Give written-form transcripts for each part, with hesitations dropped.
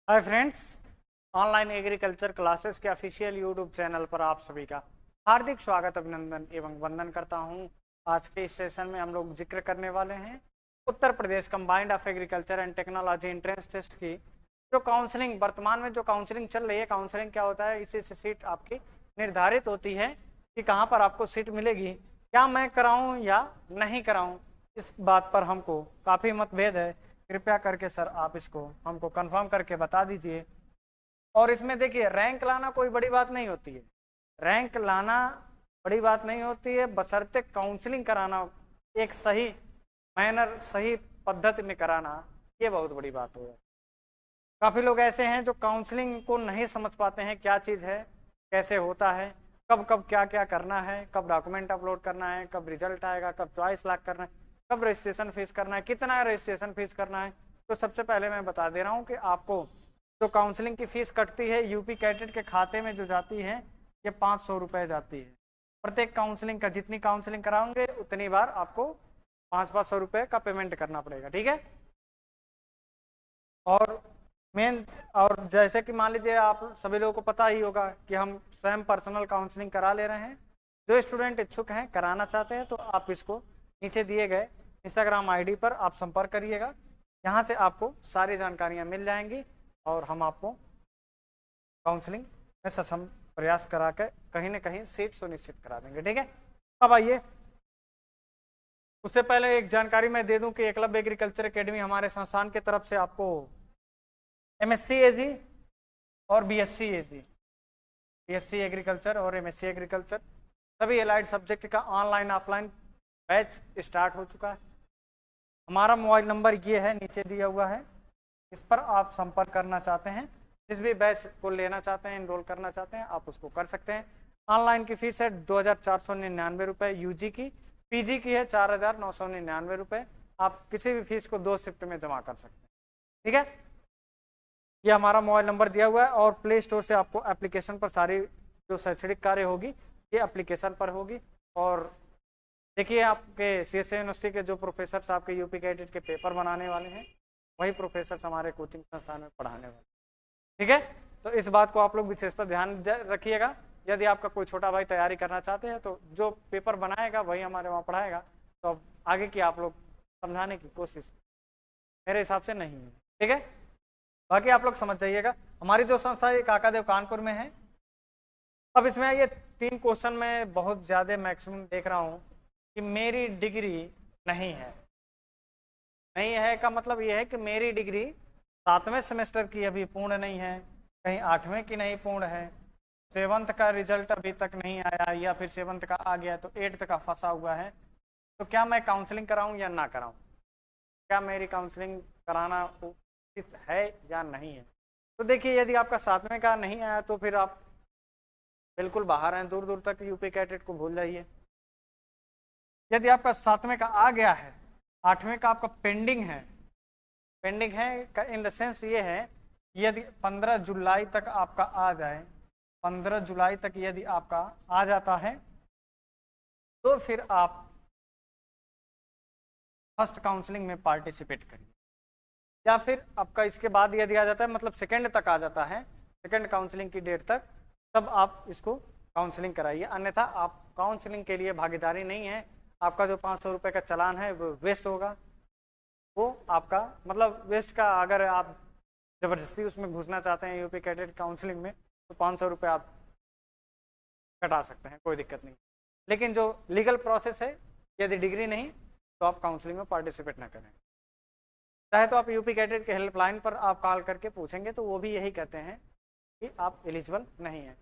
Hi friends, online agriculture classes के official YouTube channel पर आप सभी का हार्दिक स्वागत, अभिनंदन एवं वंदन करता हूं। आज के इस सेशन में हम लोग जिक्र करने वाले हैं Uttar Pradesh combined of agriculture and technology entrance test की जो काउंसलिंग वर्तमान में जो काउंसलिंग चल रही है। काउंसलिंग क्या होता है, इसी से सीट आपकी निर्धारित होती है कि कहाँ पर आपको सीट मिलेगी। क्या मैं कराऊँ या नहीं कराऊँ, इस बात पर हमको काफ़ी मतभेद है। कृपया करके सर आप इसको हमको कंफर्म करके बता दीजिए। और इसमें देखिए, रैंक लाना कोई बड़ी बात नहीं होती है। रैंक लाना बड़ी बात नहीं होती है, बशर्ते काउंसलिंग कराना एक सही मैनर, सही पद्धति में कराना, ये बहुत बड़ी बात है। काफ़ी लोग ऐसे हैं जो काउंसलिंग को नहीं समझ पाते हैं, क्या चीज़ है, कैसे होता है, कब कब क्या क्या करना है, कब डॉक्यूमेंट अपलोड करना है, कब रिजल्ट आएगा, कब चॉइस लॉक करना है, कब रजिस्ट्रेशन फीस करना है, कितना रजिस्ट्रेशन फीस करना है। तो सबसे पहले मैं बता दे रहा हूँ कि आपको जो काउंसलिंग की फ़ीस कटती है यूपी कैडेट के खाते में जो जाती है, ये 500 रुपये जाती है। प्रत्येक काउंसलिंग का, जितनी काउंसलिंग कराओगे उतनी बार आपको 500 रुपये का पेमेंट करना पड़ेगा, ठीक है। और मेन, और जैसे कि मान लीजिए आप सभी लोगों को पता ही होगा कि हम स्वयं पर्सनल काउंसलिंग करा ले रहे हैं। जो स्टूडेंट इच्छुक हैं, कराना चाहते हैं, तो आप इसको नीचे दिए गए इंस्टाग्राम आईडी पर आप संपर्क करिएगा। यहाँ से आपको सारी जानकारियाँ मिल जाएंगी और हम आपको काउंसलिंग में सक्षम प्रयास करा के कहीं ना कहीं सीट सुनिश्चित करा देंगे, ठीक है। अब आइए, उससे पहले एक जानकारी मैं दे दूं कि एकलव्य एग्रीकल्चर एकेडमी हमारे संस्थान की तरफ से आपको MSc AG और BSc AG, BSc एग्रीकल्चर और MSc एग्रीकल्चर सभी एलाइड सब्जेक्ट का ऑनलाइन ऑफलाइन बैच स्टार्ट हो चुका है। हमारा मोबाइल नंबर ये है, नीचे दिया हुआ है, इस पर आप संपर्क करना चाहते हैं, जिस भी बैच को लेना चाहते हैं, इनरोल करना चाहते हैं, आप उसको कर सकते हैं। ऑनलाइन की फीस है 2499 रुपये, यूजी की, पीजी की है 4999 रुपये। आप किसी भी फीस को 2 शिफ्ट में जमा कर सकते हैं, ठीक है। ये हमारा मोबाइल नंबर दिया हुआ है और प्ले स्टोर से आपको एप्लीकेशन पर सारी जो शैक्षणिक कार्य होगी ये एप्लीकेशन पर होगी। और देखिए, आपके CSA यूनिवर्सिटी के जो प्रोफेसर आपके यूपी कैडेट के पेपर बनाने वाले हैं, वही प्रोफेसर हमारे कोचिंग संस्थान में पढ़ाने वाले, ठीक है। तो इस बात को आप लोग विशेषता ध्यान रखिएगा। यदि आपका कोई छोटा भाई तैयारी करना चाहते हैं तो जो पेपर बनाएगा वही हमारे वहाँ पढ़ाएगा। तो अब आगे की आप लोग समझाने की कोशिश मेरे हिसाब से नहीं है, ठीक है। बाकी आप लोग समझ जाइएगा। हमारी जो संस्था है काकादेव कानपुर में है। अब इसमें ये 3 क्वेश्चन में बहुत ज़्यादा मैक्सिमम देख रहा हूँ कि मेरी डिग्री नहीं है। नहीं है का मतलब ये है कि मेरी डिग्री 7वें सेमेस्टर की अभी पूर्ण नहीं है, कहीं 8वें की नहीं पूर्ण है, 7th का रिजल्ट अभी तक नहीं आया, या फिर 7th का आ गया तो 8th का फंसा हुआ है। तो क्या मैं काउंसलिंग कराऊं या ना कराऊं, क्या मेरी काउंसलिंग कराना उचित है या नहीं है। तो देखिए, यदि आपका 7वें का नहीं आया तो फिर आप बिल्कुल बाहर हैं, दूर दूर तक यूपी कैडेट को भूल जाइए। यदि आपका 7वें का आ गया है, 8वें का आपका पेंडिंग है, पेंडिंग है इन द सेंस ये है, यदि 15 जुलाई तक आपका आ जाए, 15 जुलाई तक यदि आपका आ जाता है तो फिर आप फर्स्ट काउंसलिंग में पार्टिसिपेट करिए। या फिर आपका इसके बाद यदि आ जाता है, मतलब सेकंड तक आ जाता है, सेकंड काउंसलिंग की डेट तक, तब आप इसको काउंसलिंग कराइए। अन्यथा आप काउंसलिंग के लिए भागीदारी नहीं है। आपका जो 500 रुपये का चालान है वो वेस्ट होगा। वो आपका मतलब वेस्ट का, अगर आप ज़बरदस्ती उसमें घुसना चाहते हैं यूपी कैडेट काउंसलिंग में, तो 500 रुपये आप कटा सकते हैं, कोई दिक्कत नहीं। लेकिन जो लीगल प्रोसेस है, यदि डिग्री नहीं तो आप काउंसलिंग में पार्टिसिपेट ना करें। चाहे तो आप यूपी कैडेट के हेल्पलाइन पर आप कॉल करके पूछेंगे तो वो भी यही कहते हैं कि आप एलिजिबल नहीं हैं।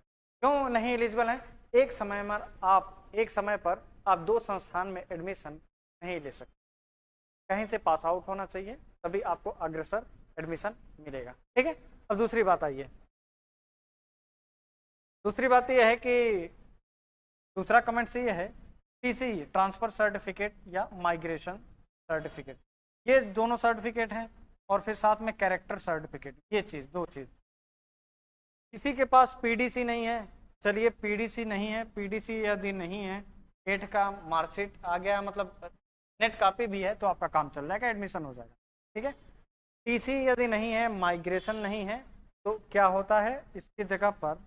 क्यों नहीं एलिजिबल हैं? एक समय पर आप 2 संस्थान में एडमिशन नहीं ले सकते। कहीं से पास आउट होना चाहिए, तभी आपको अग्रसर एडमिशन मिलेगा, ठीक है। अब दूसरी बात आइए, दूसरी बात यह है कि दूसरा कमेंट ये है, TC ट्रांसफर सर्टिफिकेट या माइग्रेशन सर्टिफिकेट, ये दोनों सर्टिफिकेट हैं। और फिर साथ में कैरेक्टर सर्टिफिकेट, ये चीज़, 2 चीज़। किसी के पास PDC नहीं है, चलिए PDC नहीं है, PDC यदि नहीं है, 8 का मार्कशीट आ गया, मतलब नेट कॉपी भी है, तो आपका काम चल जाएगा, एडमिशन हो जाएगा, ठीक है। TC यदि नहीं है, माइग्रेशन नहीं है, तो क्या होता है, इसकी जगह पर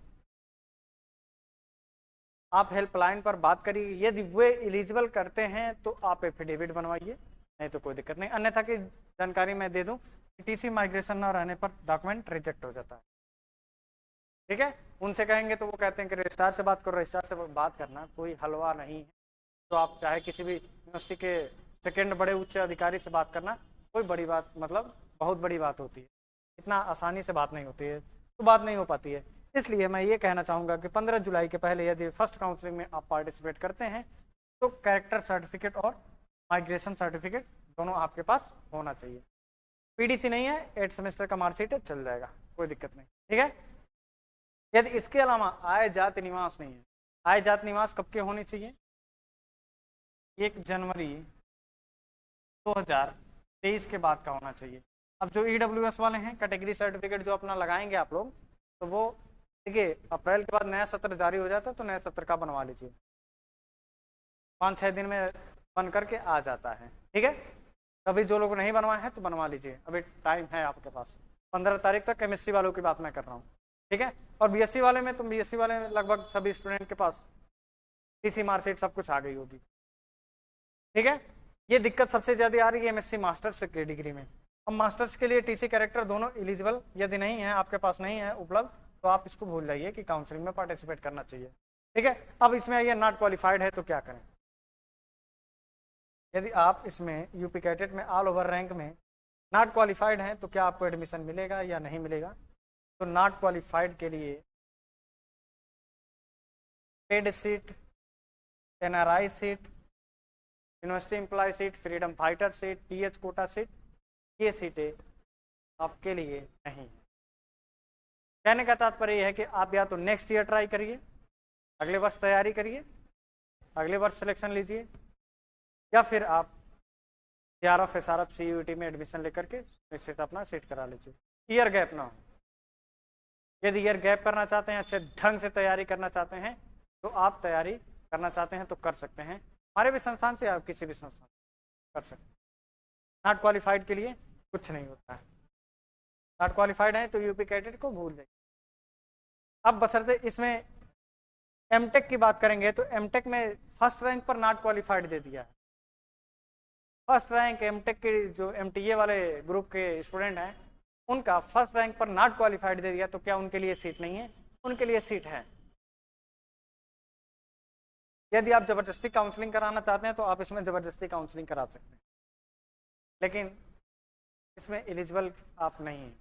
आप हेल्पलाइन पर बात करिए, यदि वे एलिजिबल करते हैं तो आप एफिडेविट बनवाइए, नहीं तो कोई दिक्कत नहीं। अन्यथा की जानकारी मैं दे दूं कि टीसी माइग्रेशन ना रहने पर डॉक्यूमेंट रिजेक्ट हो जाता है। ठीक है, उनसे कहेंगे तो वो कहते हैं कि रजिस्ट्रार से बात करो, रजिस्ट्रार से बात करना कोई हलवा नहीं है। तो आप चाहे किसी भी यूनिवर्सिटी के सेकेंड बड़े उच्च अधिकारी से बात करना कोई बड़ी बात, मतलब बहुत बड़ी बात होती है, इतना आसानी से बात नहीं होती है, तो बात नहीं हो पाती है। इसलिए मैं ये कहना चाहूँगा कि 15 जुलाई के पहले यदि फर्स्ट काउंसलिंग में आप पार्टिसिपेट करते हैं तो कैरेक्टर सर्टिफिकेट और माइग्रेशन सर्टिफिकेट दोनों आपके पास होना चाहिए। पीडीसी नहीं है, 8 सेमेस्टर का मार्कशीट है, चल जाएगा, कोई दिक्कत नहीं। ठीक है, यदि इसके अलावा आय जाति निवास नहीं है, आय जाति निवास कब के होनी चाहिए, 1 जनवरी 2023 के बाद का होना चाहिए। अब जो EWS वाले हैं कैटेगरी सर्टिफिकेट जो अपना लगाएंगे आप लोग, तो वो देखिए अप्रैल के बाद नया सत्र जारी हो जाता है, तो नया सत्र का बनवा लीजिए, 5-6 दिन में बन करके आ जाता है। ठीक है, अभी जो लोग नहीं बनवाए हैं तो बनवा लीजिए, अभी टाइम है आपके पास, 15 तारीख तक। MSc वालों की बात मैं कर रहा हूँ। ठीक है, और BSc वाले में तो BSc वाले में लगभग सभी स्टूडेंट के पास TC मार्कशीट सब कुछ आ गई होगी। ठीक है, ये दिक्कत सबसे ज़्यादा आ रही है MSc मास्टर्स की डिग्री में। अब मास्टर्स के लिए TC कैरेक्टर दोनों एलिजिबल यदि नहीं है, आपके पास नहीं है उपलब्ध, तो आप इसको भूल जाइए कि काउंसलिंग में पार्टिसिपेट करना चाहिए। ठीक है, अब इसमें आइए नॉट क्वालिफाइड है तो क्या करें। यदि आप इसमें यूपी कैडेट में ऑल ओवर रैंक में नॉट क्वालिफाइड हैं तो क्या आपको एडमिशन मिलेगा या नहीं मिलेगा। तो नॉट क्वालिफाइड के लिए paid seat, NRI seat, university employ seat, freedom fighter seat, PH quota seat, ये सीटें आपके लिए नहीं है। कहने का तात्पर्य यह है कि आप या तो नेक्स्ट ईयर ट्राई करिए, अगले वर्ष तैयारी करिए, अगले वर्ष सिलेक्शन लीजिए, या फिर आप CRF SRF CUET में एडमिशन लेकर के निश्चित अपना सीट करा लीजिए। ईयर गैप ना हो। यदि ईयर गैप करना चाहते हैं, अच्छे ढंग से तैयारी करना चाहते हैं, तो आप तैयारी करना चाहते हैं तो कर सकते हैं, हमारे भी संस्थान से आप किसी भी संस्थान कर सकते हैं। नॉट क्वालिफाइड के लिए कुछ नहीं होता है, नॉट क्वालिफाइड है तो यूपी कैडेट को भूल जाइए। अब बशर्ते इसमें MTech की बात करेंगे तो MTech में फर्स्ट रैंक पर नॉट क्वालिफाइड दे दिया है। फर्स्ट रैंक MTech के जो MTA वाले ग्रुप के स्टूडेंट हैं उनका फर्स्ट रैंक पर नॉट क्वालिफाइड दे दिया, तो क्या उनके लिए सीट नहीं है? उनके लिए सीट है। यदि आप ज़बरदस्ती काउंसलिंग कराना चाहते हैं तो आप इसमें ज़बरदस्ती काउंसलिंग करा सकते हैं, लेकिन इसमें एलिजिबल आप नहीं हैं।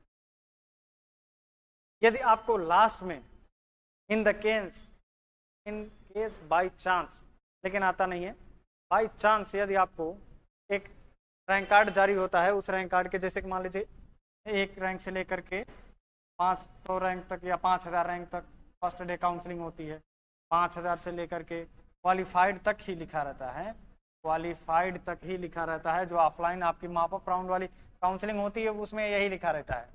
यदि आपको लास्ट में इन केस बाई चांस, लेकिन आता नहीं है, बाई चांस यदि आपको एक रैंक कार्ड जारी होता है, उस रैंक कार्ड के जैसे कि मान लीजिए 1 रैंक से लेकर के 500 रैंक तक या 5000 रैंक तक फर्स्ट डे काउंसलिंग होती है, 5000 से लेकर के क्वालिफाइड तक ही लिखा रहता है, क्वालिफाइड तक ही लिखा रहता है। जो ऑफलाइन आपकी माप अप राउंड वाली काउंसलिंग होती है उसमें यही लिखा रहता है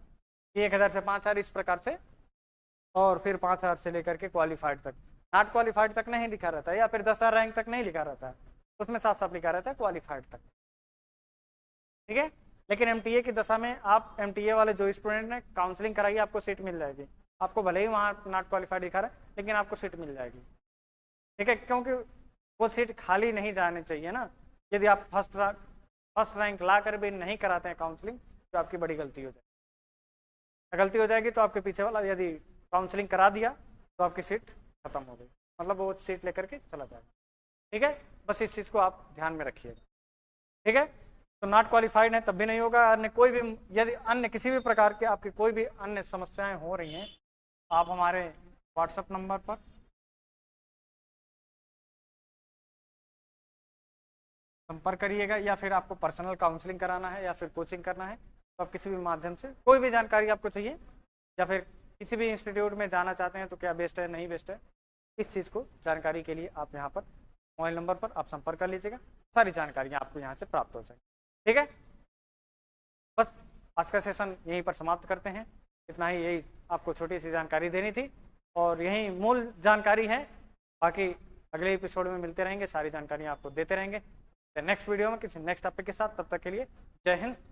कि 1000 से 5000 इस प्रकार से, और फिर 5000 से लेकर के क्वालिफाइड तक। नॉट क्वालिफाइड तक नहीं लिखा रहता है, या फिर 10,000 रैंक तक नहीं लिखा रहता है, उसमें साफ साफ लिखा रहता है क्वालिफाइड तक। ठीक है, लेकिन MTA की दशा में आप MTA वाले जो स्टूडेंट ने काउंसलिंग कराई आपको सीट मिल जाएगी। आपको भले ही वहाँ नॉट क्वालिफाइड लिखा रहा है, लेकिन आपको सीट मिल जाएगी। ठीक है, क्योंकि वो सीट खाली नहीं जानी चाहिए ना। यदि आप फर्स्ट रैंक ला कर भी नहीं कराते हैं काउंसलिंग तो आपकी बड़ी गलती हो जाएगी। गलती हो जाएगी तो आपके पीछे वाला यदि काउंसलिंग करा दिया तो आपकी सीट खत्म हो गई, मतलब वो सीट लेकर के चला जाएगा। ठीक है, बस इस चीज़ को आप ध्यान में रखिएगा। ठीक है, तो नॉट क्वालिफाइड है तब भी नहीं होगा। अन्य कोई भी, यदि अन्य किसी भी प्रकार के आपकी कोई भी अन्य समस्याएं हो रही हैं, आप हमारे WhatsApp नंबर पर संपर्क करिएगा, या फिर आपको पर्सनल काउंसलिंग कराना है या फिर कोचिंग करना है तो आप किसी भी माध्यम से कोई भी जानकारी आपको चाहिए, या फिर किसी भी इंस्टीट्यूट में जाना चाहते हैं तो क्या बेस्ट है नहीं बेस्ट है, इस चीज़ को जानकारी के लिए आप यहाँ पर मोबाइल नंबर पर आप संपर्क कर लीजिएगा, सारी जानकारियाँ आपको यहाँ से प्राप्त हो जाएगी। ठीक है, बस आज का सेशन यहीं पर समाप्त करते हैं। इतना ही, यही आपको छोटी सी जानकारी देनी थी और यही मूल जानकारी है। बाकी अगले एपिसोड में मिलते रहेंगे, सारी जानकारियाँ आपको देते रहेंगे नेक्स्ट वीडियो में किसी नेक्स्ट टॉपिक के साथ। तब तक के लिए जय हिंद,